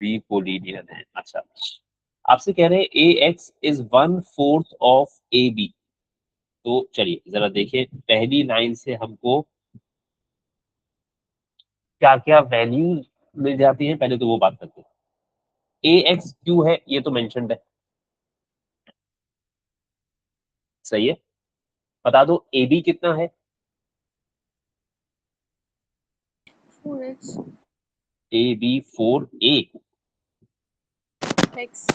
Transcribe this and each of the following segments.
B कोलिनियन है। अच्छा, आपसे कह रहे हैं A X is 1/4 of A B. तो चलिए जरा देखिए पहली लाइन से हमको क्या क्या वैल्यूज मिल जाती है, पहले तो वो बात करते हैं। ए एक्स क्यू है, ये तो मेंशन्ड है, सही है। बता दो ए बी कितना है। 4x A B 4 A. x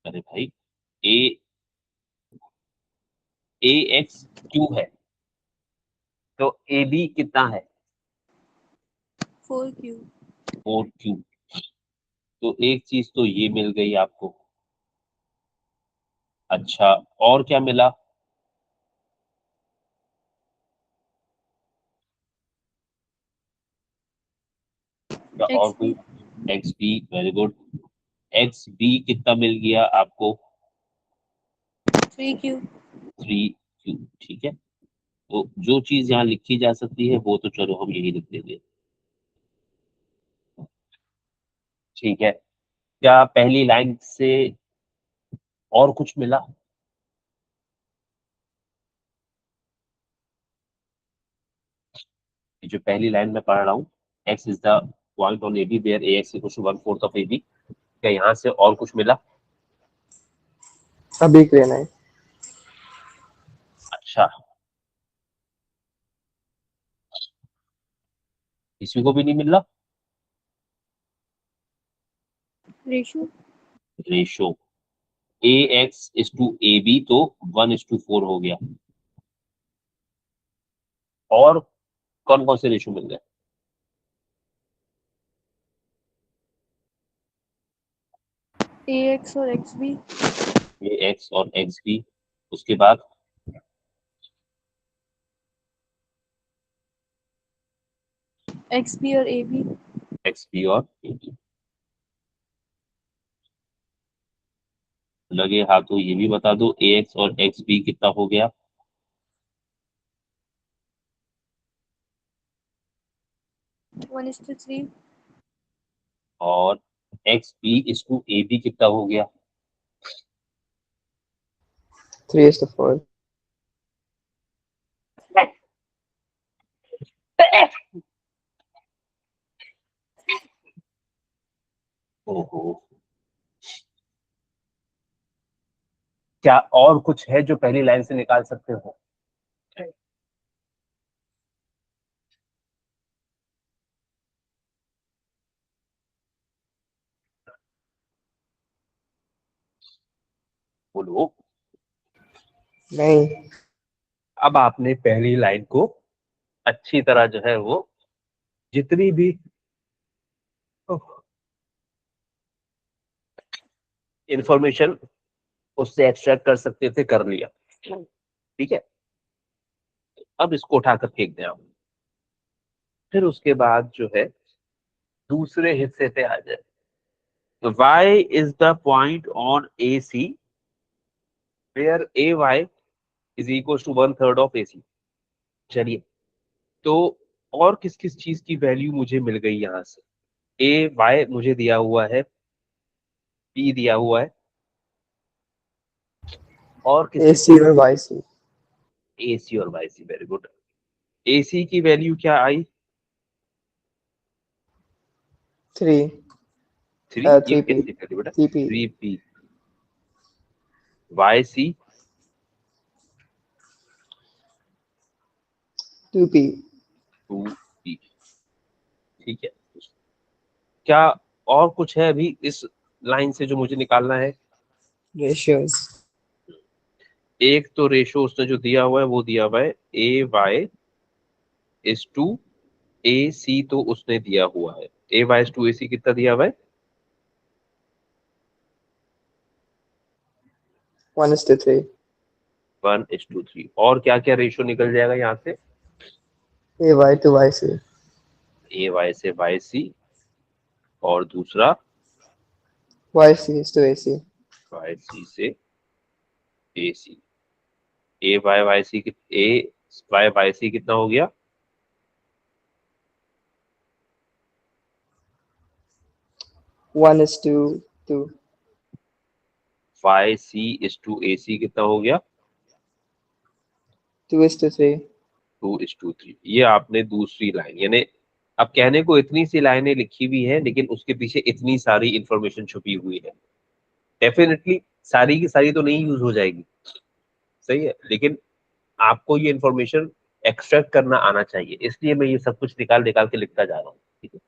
अरे भाई, ए ए एक्स क्यू है तो ए बी कितना है। 4q 4 Q. तो एक चीज तो ये मिल गई आपको। अच्छा, और क्या मिला। क्या और xb कोई। X B, very good. X B कितना मिल गया आपको। 3q 3 क्यू, ठीक है। तो जो चीज यहाँ लिखी जा सकती है वो तो चलो हम यही लिख देंगे, ठीक है। क्या पहली लाइन से और कुछ मिला। जो पहली लाइन में पढ़ रहा हूँ, X is the point on A B where A X equals to 1/4 of A B. क्या यहाँ से और कुछ मिला। अभी क्लियर नहीं। अच्छा, किसी को भी नहीं मिल रहा। Ratio ratio A X is to A B तो 1:4 हो गया। और कौन कौन से रेशो मिल गए। ax और xb ए एक्स और एक्स बी, उसके बाद xb और ab एक्स बी और ए बी। लगे हाथों ये भी बता दो ए एक्स और एक्स बी कितना हो गया। 1:3 और X B is to A B कितना हो गया। 3:4. ओहो, क्या और कुछ है जो पहली लाइन से निकाल सकते हो। बोलो। नहीं, अब आपने पहली लाइन को अच्छी तरह जो है वो जितनी भी इंफॉर्मेशन उससे एक्सट्रैक्ट कर सकते थे कर लिया, ठीक है। अब इसको उठाकर फेंक दें आप। फिर उसके बाद जो है दूसरे हिस्से पे आ जाए। तो y is the point on A C where A Y is equal to 1/3 of A C. चलिए, तो और किस किस चीज की वैल्यू मुझे मिल गई यहाँ से। ए वाई मुझे दिया हुआ है, पी दिया हुआ है, और किस किस AC और YC. ए सी और वाई सी, वेरी गुड। ए सी की वैल्यू क्या आई। 3. 3, ये 3P. कैसे कर बेटा। 3P. 3 P. Y C 2P. 2 P, ठीक है। क्या और कुछ है अभी इस लाइन से जो मुझे निकालना है। Ratios. एक तो रेशो उसने जो दिया हुआ है वो दिया हुआ है ए वाई इज टू ए सी, तो उसने दिया हुआ है ए Y is to A C कितना दिया हुआ है। 1:3. 1:3। और क्या क्या रेशो निकल जाएगा यहाँ से। AY to YC. A Y से वाई सी, और दूसरा YC is to AC. Y C से A C. A Y Y C A Y Y C कितना हो गया। 1:2. Five C is to A C कितना हो गया? 2:3. 2:3। ये आपने दूसरी लाइन, यानी अब कहने को इतनी सी लाइनें लिखी हुई है लेकिन उसके पीछे इतनी सारी इंफॉर्मेशन छुपी हुई है। डेफिनेटली सारी की सारी तो नहीं यूज हो जाएगी, सही है, लेकिन आपको ये इंफॉर्मेशन एक्सट्रैक्ट करना आना चाहिए, इसलिए मैं ये सब कुछ निकाल निकाल के लिखता जा रहा हूँ। ठीक है,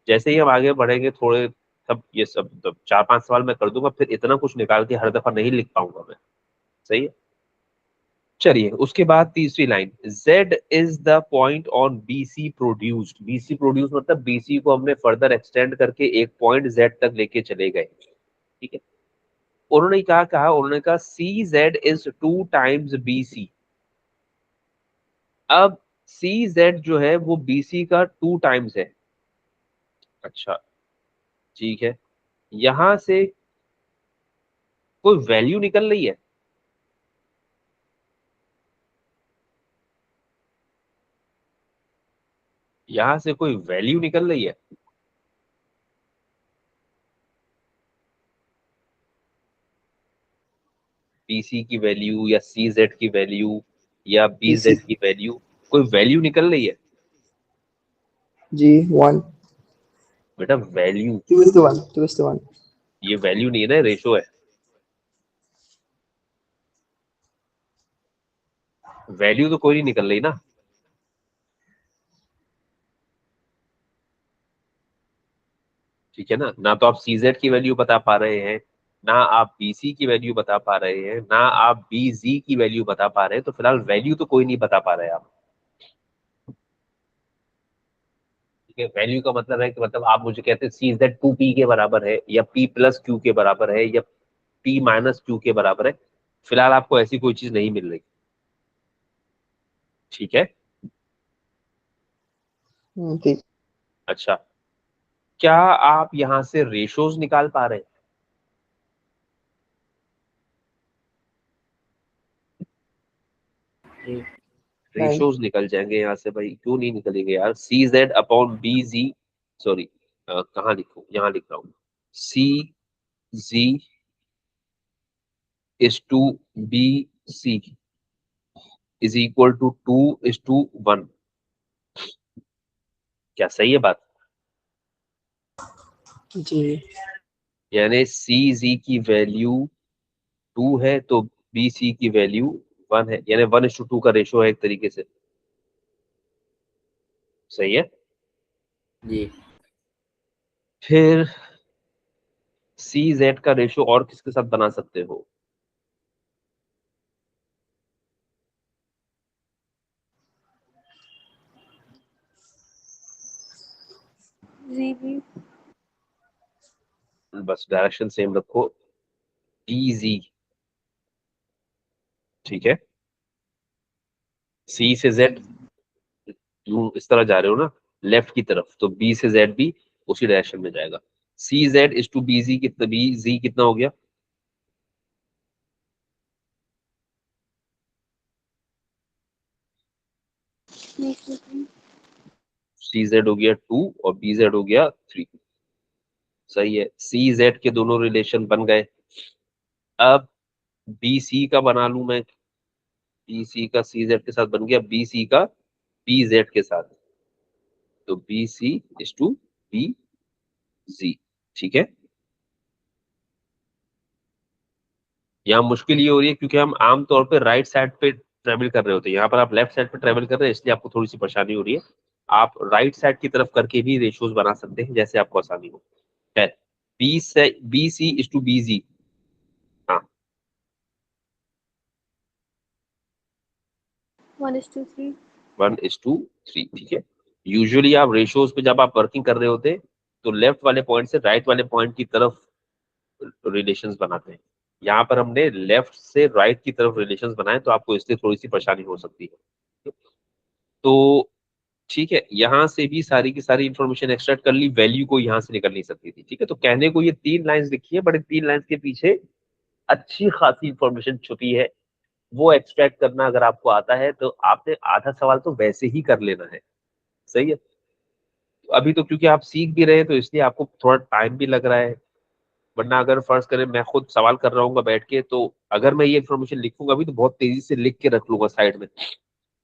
जैसे ही हम आगे बढ़ेंगे थोड़े, सब ये सब तो 4-5 सवाल मैं कर दूंगा, फिर इतना कुछ निकाल के हर दफा नहीं लिख पाऊंगा मैं, सही है। चलिए उसके बाद तीसरी line, Z is the point on BC produced. BC produce मतलब BC को हमने फर्दर एक्सटेंड करके एक पॉइंट Z तक लेके चले गए। ठीक है, उन्होंने क्या कहा, उन्होंने कहा CZ इज 2 टाइम्स BC। अब CZ जो है वो BC का 2 टाइम्स है। अच्छा ठीक है, यहां से कोई वैल्यू निकल रही है? यहां से कोई वैल्यू निकल रही है? BC की वैल्यू या CZ की वैल्यू या BC. BZ की वैल्यू, कोई वैल्यू निकल रही है? G. 1. बेटा वैल्यू, 2:1. 2:1. ये वैल्यू नहीं है ना, रेशो है। वैल्यू तो कोई नहीं निकल रही ना। ठीक है ना, ना तो आप CZ की वैल्यू बता पा रहे हैं, ना आप BC की वैल्यू बता पा रहे हैं, ना आप BZ की वैल्यू बता पा रहे हैं, तो फिलहाल वैल्यू तो कोई नहीं बता पा रहे आप। ठीक है, वैल्यू का मतलब है कि मतलब आप मुझे कहते हैं CZ 2P के बराबर है या P+Q के बराबर है या P-Q के बराबर है, फिलहाल आपको ऐसी कोई चीज नहीं मिल रही। ठीक है, ठीक. अच्छा, क्या आप यहां से रेशोज निकाल पा रहे हैं? नहीं. रेशोज निकल जाएंगे यहाँ से भाई, क्यों नहीं निकलेंगे यार? CZ/BZ, सॉरी कहाँ लिखूं, यहाँ लिख रहा हूँ, CZ is to BC is equal to 2:1। क्या सही है बात? जी. यानी CZ की वैल्यू 2 है तो BC की वैल्यू 1 है, यानी 1:2 का रेशो है एक तरीके से, सही है। जी। फिर CZ का रेशो और किसके साथ बना सकते हो? जी भी। बस डायरेक्शन सेम रखो, BZ। ठीक है, C से Z, यूं इस तरह जा रहे हो ना लेफ्ट की तरफ, तो B से Z भी उसी डायरेक्शन में जाएगा। CZ इज टू BZ कितना, BZ कितना हो गया? CZ हो गया 2 और BZ हो गया 3, सही है। CZ के दोनों रिलेशन बन गए। अब BC का बना लूं मैं, BC का CZ के साथ बन गया, BC का BZ के साथ, तो BC इज टू BZ। ठीक है, यहाँ मुश्किल ये हो रही है क्योंकि हम आमतौर पे राइट साइड पे ट्रेवल कर रहे होते हैं, यहाँ पर आप लेफ्ट साइड पे ट्रेवल कर रहे हैं, इसलिए आपको थोड़ी सी परेशानी हो रही है। आप राइट साइड की तरफ करके भी रेशियोज बना सकते हैं जैसे आपको आसानी हो। है BC इज टू BZ। हाँ 1:3। 1:3। ठीक है, यूजुअली आप रेशियोज पे जब आप वर्किंग कर रहे होते हैं तो लेफ्ट वाले पॉइंट से राइट वाले पॉइंट की तरफ रिलेशंस बनाते हैं। यहाँ पर हमने लेफ्ट से राइट की तरफ रिलेशंस बनाए, तो आपको इसलिए थोड़ी सी परेशानी हो सकती है। तो ठीक है, यहां से भी सारी की सारी इंफॉर्मेशन एक्सट्रैक्ट कर ली, वैल्यू को यहां से निकल नहीं सकती थी। ठीक है, तो कहने को ये 3 लाइंस लिखी है, बट इन 3 लाइंस के पीछे अच्छी खासी इंफॉर्मेशन छुपी है। वो एक्सट्रैक्ट करना अगर आपको आता है तो आपने आधा सवाल तो वैसे ही कर लेना है, सही है। अभी तो क्योंकि आप सीख भी रहे हैं तो इसलिए आपको थोड़ा टाइम भी लग रहा है, वरना अगर फर्ज करें मैं खुद सवाल कर रहा हूँ बैठ के, तो अगर मैं ये इन्फॉर्मेशन लिखूंगा भी तो बहुत तेजी से लिख के रख लूंगा साइड में।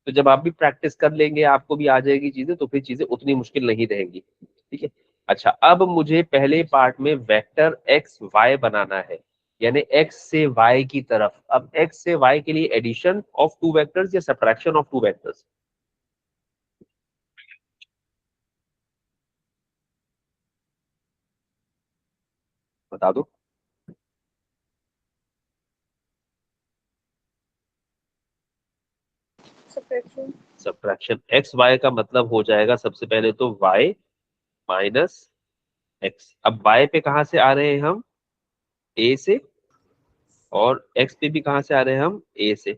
तो जब आप भी प्रैक्टिस कर लेंगे, आपको भी आ जाएगी चीजें, तो फिर चीजें उतनी मुश्किल नहीं रहेंगी। ठीक है। अच्छा, अब मुझे पहले पार्ट में वेक्टर एक्स वाई बनाना है, यानी एक्स से वाई की तरफ। अब एक्स से वाई के लिए एडिशन ऑफ टू वेक्टर्स या सब्ट्रैक्शन ऑफ टू वेक्टर्स, बता दो। Subtraction. सब्ट्रैक्शन एक्स वाई का मतलब हो जाएगा सबसे पहले तो वाई माइनस एक्स। अब वाई पे कहां से आ रहे हैं हम, ए से, और एक्स पे भी कहां से आ रहे हैं हम, ए से।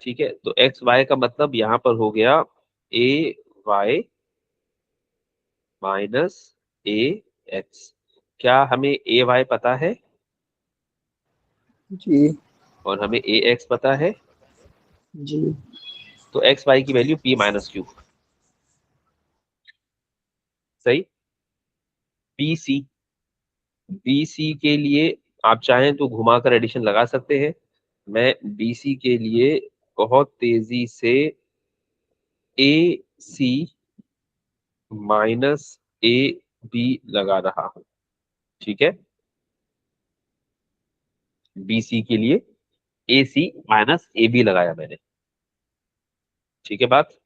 ठीक है, तो एक्स वाई का मतलब यहां पर हो गया ए वाई माइनस ए एक्स। क्या हमें ए वाई पता है जी और हमें ए एक्स पता है, जी तो एक्स वाई की वैल्यू पी माइनस क्यू। सही। बी सी, बी सी के लिए आप चाहें तो घुमाकर एडिशन लगा सकते हैं। मैं बी सी के लिए बहुत तेजी से A C minus A B लगा रहा हूं। ठीक है, बी सी के लिए ए सी माइनस ए बी लगाया मैंने। ठीक है बात।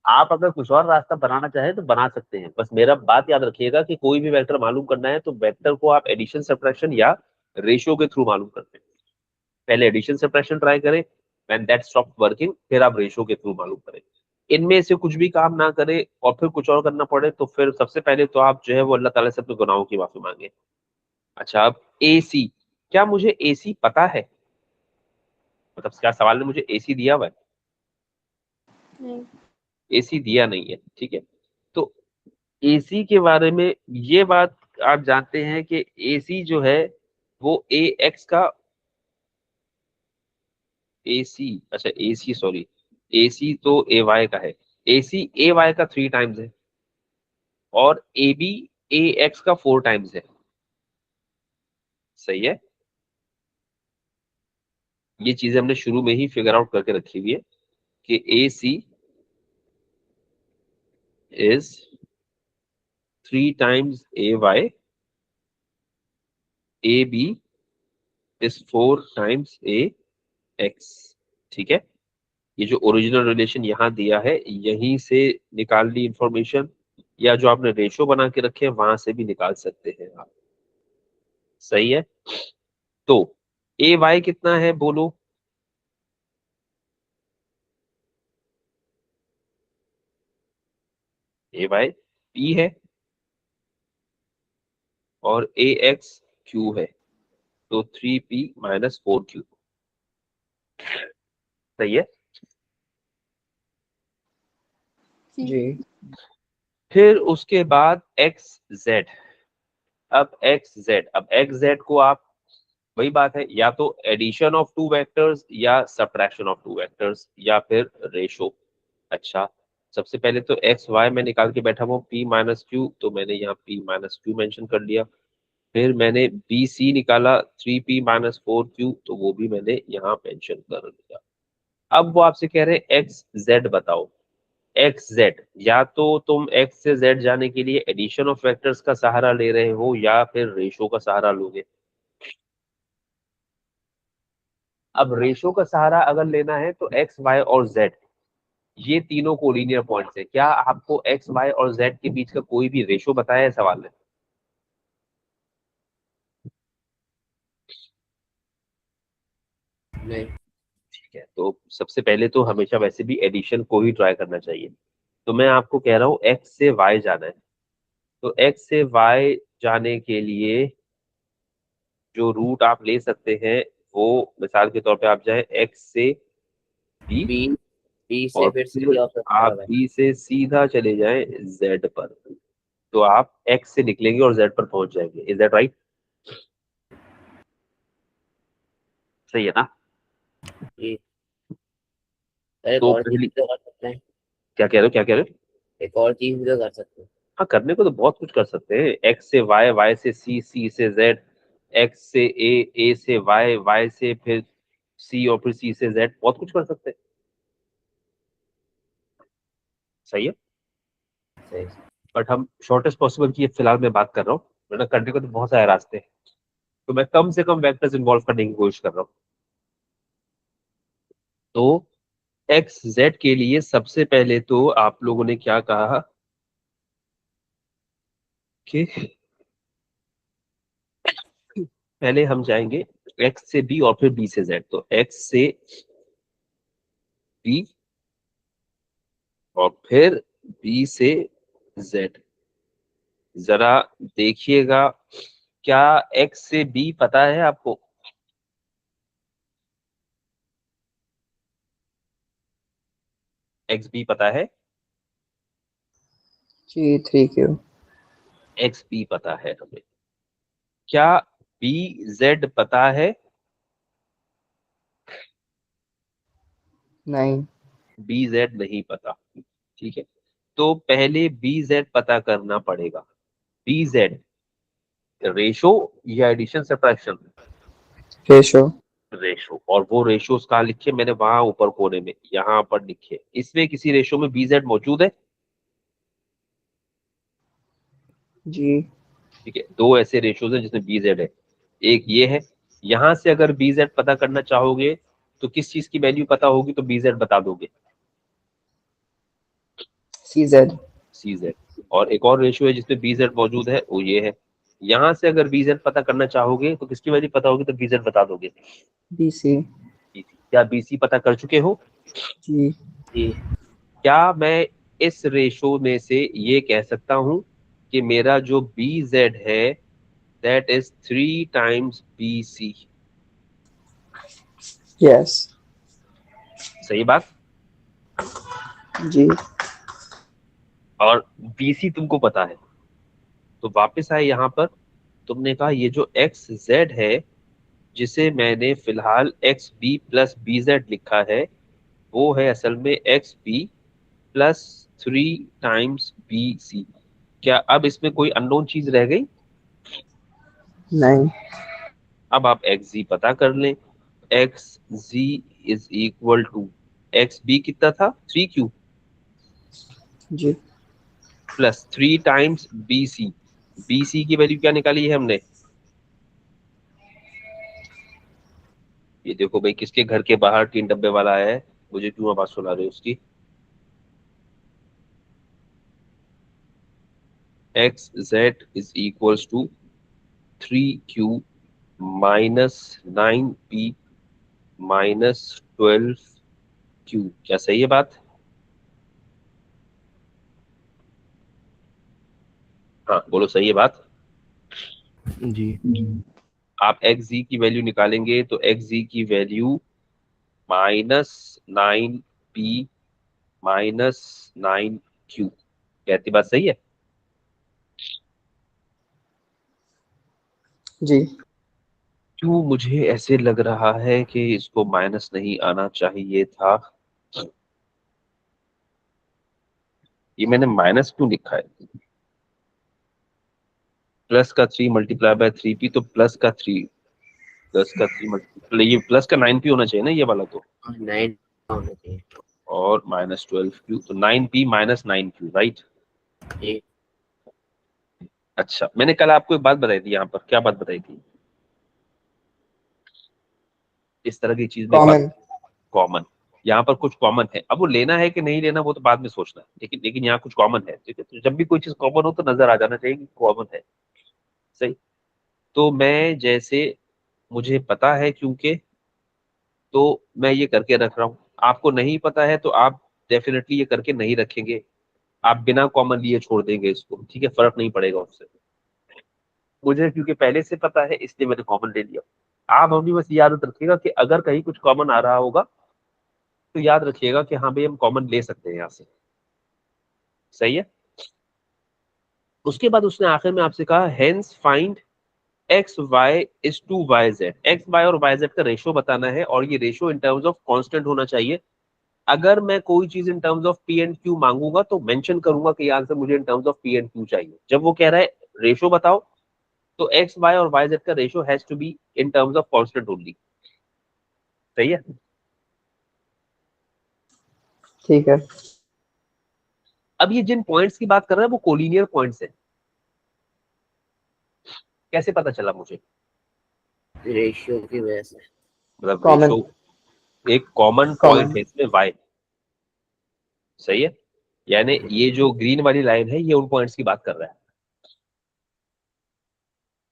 आप अगर कुछ और रास्ता बनाना चाहें तो बना सकते हैं, बस मेरा बात याद रखिएगा कि कोई भी वेक्टर मालूम करना है तो वेक्टर को आप एडिशन सब्ट्रैक्शन या रेशियो के थ्रू मालूम करते हैं। पहले एडिशन सब्ट्रैक्शन ट्राई करें, व्हेन दैट स्टॉप वर्किंग फिर आप रेशियो के थ्रू मालूम करें। इनमें से कुछ भी काम ना करें और फिर कुछ और करना पड़े तो फिर सबसे पहले तो आप जो है वो अल्लाह ताला से अपने गुनाहों की माफी मांगे। अच्छा, अब ए सी, क्या मुझे ए सी पता है, मतलब क्या सवाल ने मुझे ए सी दिया हुआ है? नहीं. एसी दिया नहीं है। ठीक है, तो एसी के बारे में ये बात आप जानते हैं कि एसी जो है वो ए एक्स का, एसी, अच्छा एसी सॉरी, एसी तो ए वाई का है, एसी ए वाई का 3 टाइम्स है और ए बी ए एक्स का 4 टाइम्स है। सही है, ये चीजें हमने शुरू में ही फिगर आउट करके रखी हुई है कि A C is 3 times A Y, A B is 4 times A X. ठीक है, ये जो ओरिजिनल रिलेशन यहाँ दिया है यहीं से निकाल ली इंफॉर्मेशन, या जो आपने रेशो बना के रखे हैं वहां से भी निकाल सकते हैं आप। सही है, तो ए वाई कितना है बोलो, ए वाई पी है और ए एक्स क्यू है, तो 3p - 4q। सही है। C. जी फिर उसके बाद एक्स जेड। अब एक्स जेड, अब एक्स जेड को आप, वही बात है, या तो एडिशन ऑफ टू वेक्टर्स या सब्ट्रैक्शन ऑफ टू वेक्टर्स या फिर रेशो। अच्छा, सबसे पहले तो एक्स वाई में निकाल के बैठा हूँ पी माइनस क्यू, तो मैंने यहाँ पी माइनस क्यू मेंशन कर लिया। फिर मैंने बी सी निकाला 3p - 4q, तो वो भी मैंने यहाँ मेंशन कर दिया। अब वो आपसे कह रहे हैं एक्स जेड बताओ। एक्स जेड, या तो तुम एक्स से जेड जाने के लिए एडिशन ऑफ वेक्टर्स का सहारा ले रहे हो या फिर रेशो का सहारा लोगे। अब रेशो का सहारा अगर लेना है तो एक्स वाई और जेड ये तीनों कोलिनियर पॉइंट्स है। क्या आपको एक्स वाई और जेड के बीच का कोई भी रेशो बताया है सवाल में? नहीं ठीक है, तो सबसे पहले तो हमेशा वैसे भी एडिशन को ही ट्राई करना चाहिए। तो मैं आपको कह रहा हूँ एक्स से वाई जाना है, तो एक्स से वाई जाने के लिए जो रूट आप ले सकते हैं वो, मिसाल के तौर पे आप जाए एक्स से बी, बी बी से और फिर फिर सीधे ऑप्शन आप पर है। बी से सीधा चले जाएं जेड पर, तो आप एक्स से निकलेंगे और जेड पर पहुंच जाएंगे। Is that right? सही है ना? जी, अरे तो और चीज पहली, तो कर सकते हैं। क्या कह रहे हो, क्या कह रहे हो? एक और चीज भी तो कर सकते हैं। हाँ, करने को तो बहुत कुछ कर सकते हैं। एक्स से वाई, वाई से सी, सी से जेड, एक्स से ए, ए से वाई, वाई से फिर सी और फिर सी से जेड, बहुत कुछ कर सकते हैं। सही है। सही। बट हम शॉर्टेस्ट पॉसिबल की फिलहाल मैं बात कर रहा हूँ, वरना करने को तो बहुत सारे रास्ते हैं। तो मैं कम से कम वेक्टर्स इन्वॉल्व करने की कोशिश कर रहा हूँ। तो एक्स जेड के लिए सबसे पहले तो आप लोगों ने क्या कहा कि पहले हम जाएंगे एक्स से बी और फिर बी से जेड। तो एक्स से बी और फिर बी से जेड। जरा देखिएगा, क्या एक्स से बी पता है आपको? एक्स बी पता है? जी 3Q। एक्स बी पता है हमें। क्या बी जेड पता है? नहीं। बी जेड नहीं पता। ठीक है, तो पहले बी जेड पता करना पड़ेगा। बी जेड रेशो या एडिशन सब्ट्रैक्शन? रेशो। रेशो। और वो रेशोस कहाँ लिखे मैंने? वहां ऊपर कोने में, यहाँ पर लिखे। इसमें किसी रेशो में बी जेड मौजूद है? जी। ठीक है, दो ऐसे रेशोज हैं जिसमें बी जेड है। एक ये है। यहां से अगर बी जेड पता करना चाहोगे तो किस चीज की वैल्यू पता होगी तो बी जेड बता दोगे? CZ। सी जेड। और एक और रेशियो है जिसमें बी जेड मौजूद है, वो ये है। यहां से अगर बी जेड पता करना चाहोगे तो किसकी वैल्यू पता होगी तो बी जेड बता दोगे? BC। BC। क्या बीसी पता कर चुके हो? जी। जी। क्या मैं इस रेशो में से ये कह सकता हूं कि मेरा जो बी जेड है that is 3 times BC? Yes. सही बात। जी। और BC तुमको पता है। तो वापस आए यहाँ पर, तुमने कहा ये जो एक्स जेड है जिसे मैंने फिलहाल X B plus B Z लिखा है, वो है असल में X B plus 3 times BC। क्या अब इसमें कोई अननोन चीज रह गई? नहीं। अब आप एक्स जी पता कर लें। X G is equal to X B कितना था? 3Q G. Plus 3 times BC की वैल्यू क्या निकाली है हमने? ये देखो भाई, किसके घर के बाहर 3 डब्बे वाला आया है, मुझे क्यों आवाज सुना रहे हो उसकी? X Z is equals to 3Q minus 9P minus 12Q। क्या सही है बात? हाँ बोलो, सही है बात? जी। आप एक्स जी की वैल्यू निकालेंगे तो एक्स जी की वैल्यू -9P माइनस 9Q। कहती बात सही है? जी। क्यों मुझे ऐसे लग रहा है कि इसको माइनस नहीं आना चाहिए था? ये मैंने माइनस क्यों लिखा है? प्लस का 3 मल्टीप्लाई बाय 3P, तो प्लस का 3 मल्टीप्लाई, ये प्लस का 9P होना चाहिए ना ये वाला तो। 9 होना चाहिए। और -12Q, तो 9P माइनस 9Q, राइट? जी। अच्छा, मैंने कल आपको एक बात बताई थी यहाँ पर, क्या बात बताई थी? इस तरह की चीज में एक बात, कॉमन। कॉमन। यहाँ पर कुछ कॉमन है, अब वो लेना है कि नहीं लेना वो तो बाद में सोचना है, लेकिन लेकिन यहाँ कुछ कॉमन है। ठीक है, तो जब भी कोई चीज कॉमन हो तो नजर आ जाना चाहिए कि कॉमन है। सही। तो मैं जैसे, मुझे पता है क्योंकि, तो मैं ये करके रख रहा हूँ। आपको नहीं पता है तो आप डेफिनेटली ये करके नहीं रखेंगे, आप बिना कॉमन लिए छोड़ देंगे इसको। ठीक है, फर्क नहीं पड़ेगा उससे। मुझे क्योंकि पहले से पता है इसलिए मैंने कॉमन ले लिया। आप अपनी बस ये याद रखिएगा कि अगर कहीं कुछ कॉमन आ रहा होगा तो याद रखिएगा कि हाँ भाई हम कॉमन ले सकते हैं यहाँ से। सही है। उसके बाद उसने आखिर में आपसे कहा hence find X Y is to Y Z. X Y और वाई जेड का रेशो बताना है और ये ratio in terms of constant होना चाहिए। अगर मैं कोई चीज in terms of P and Q मांगूंगा तो मेंशन करूंगा कि आंसर मुझे in terms of P and Q चाहिए। जब वो कह रहा है रेशो बताओ, तो एक्स वाई और वाई जेड का ratio has to be in terms of constant only. सही है। ठीक है। अब ये जिन पॉइंट्स की बात कर रहा है वो कोलिनियर पॉइंट्स है। कैसे पता चला मुझे? रेशियो की वजह से। मतलब Common. रेशो एक कॉमन पॉइंट है इसमें y। सही है। यानी ये जो ग्रीन वाली लाइन है ये उन पॉइंट्स की बात कर रहा है।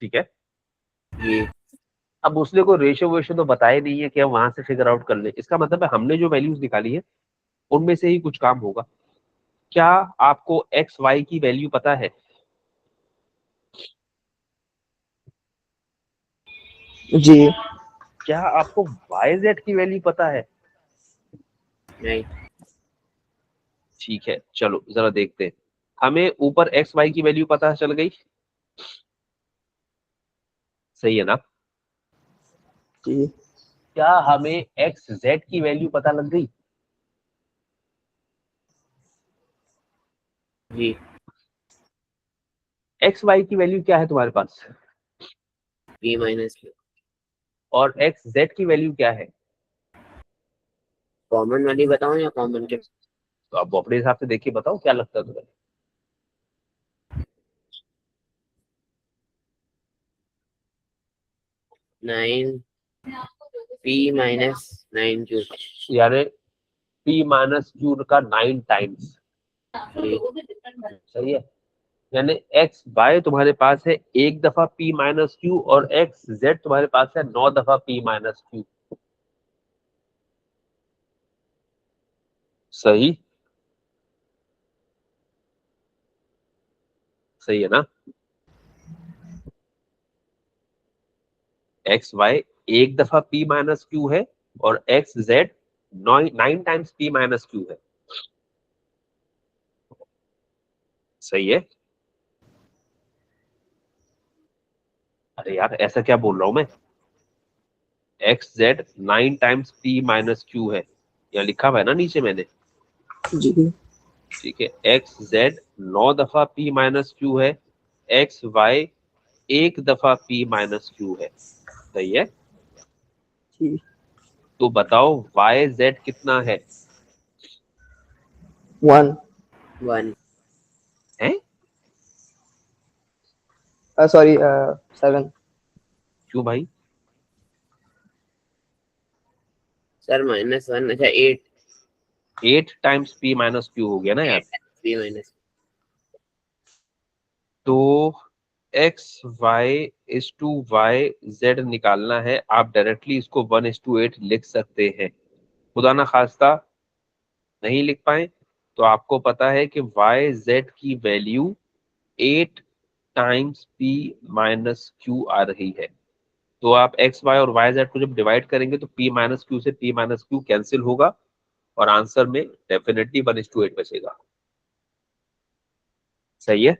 ठीक है। जी। अब उसने को रेशो वेशो तो बताया नहीं है कि हम वहां से फिगर आउट कर ले। इसका मतलब है हमने जो वैल्यूज निकाली है उनमें से ही कुछ काम होगा। क्या आपको एक्स वाई की वैल्यू पता है? जी। क्या आपको वाई जेड की वैल्यू पता है? नहीं। ठीक है, चलो जरा देखते हैं। हमें ऊपर एक्स वाई की वैल्यू पता चल गई। सही है ना? जी। क्या हमें एक्स जेड की वैल्यू पता लग गई? जी। एक्स वाई की वैल्यू क्या है तुम्हारे पास? p minus Q. और एक्स जेड की वैल्यू क्या है? कॉमन वाली बताऊं या कॉमन के? तो आप अपने हिसाब से देखिए, बताओ क्या लगता है तुम्हें? 9 p माइनस 9 क्यू। यानी p माइनस क्यू का 9 टाइम्स। सही है। यानी एक्स वाई तुम्हारे पास है एक दफा p माइनस क्यू और एक्स जेड तुम्हारे पास है 9 दफा p माइनस क्यू। सही। सही है ना? एक्स वाई एक दफा p माइनस क्यू है और x Z 9 times p minus Q है। सही है। अरे यार ऐसा क्या बोल रहा हूं मैं? X Z 9 times p minus Q है, यहाँ लिखा हुआ है ना नीचे मैंने। जी। ठीक है, एक्स जेड 9 दफा p माइनस क्यू है, एक्स वाई एक दफा p माइनस क्यू है। सही है। जी। तो बताओ वाई जेड कितना है? 1 1 है? सॉरी 7 क्यों भाई? सर -1 अच्छा 8 8 टाइम्स p माइनस क्यू हो गया ना यार। p minus. तो X Y is to Y Z निकालना है, आप डायरेक्टली इसको 1:8 लिख सकते हैं। खुदा ना खास्ता नहीं लिख पाए तो आपको पता है कि वाई जेड की value 8 times p minus Q आ रही है। तो आप एक्स वाई और वाई जेड को जब डिवाइड करेंगे तो p माइनस क्यू से p माइनस क्यू कैंसिल होगा और आंसर में डेफिनेटली 1:8 बचेगा। सही है।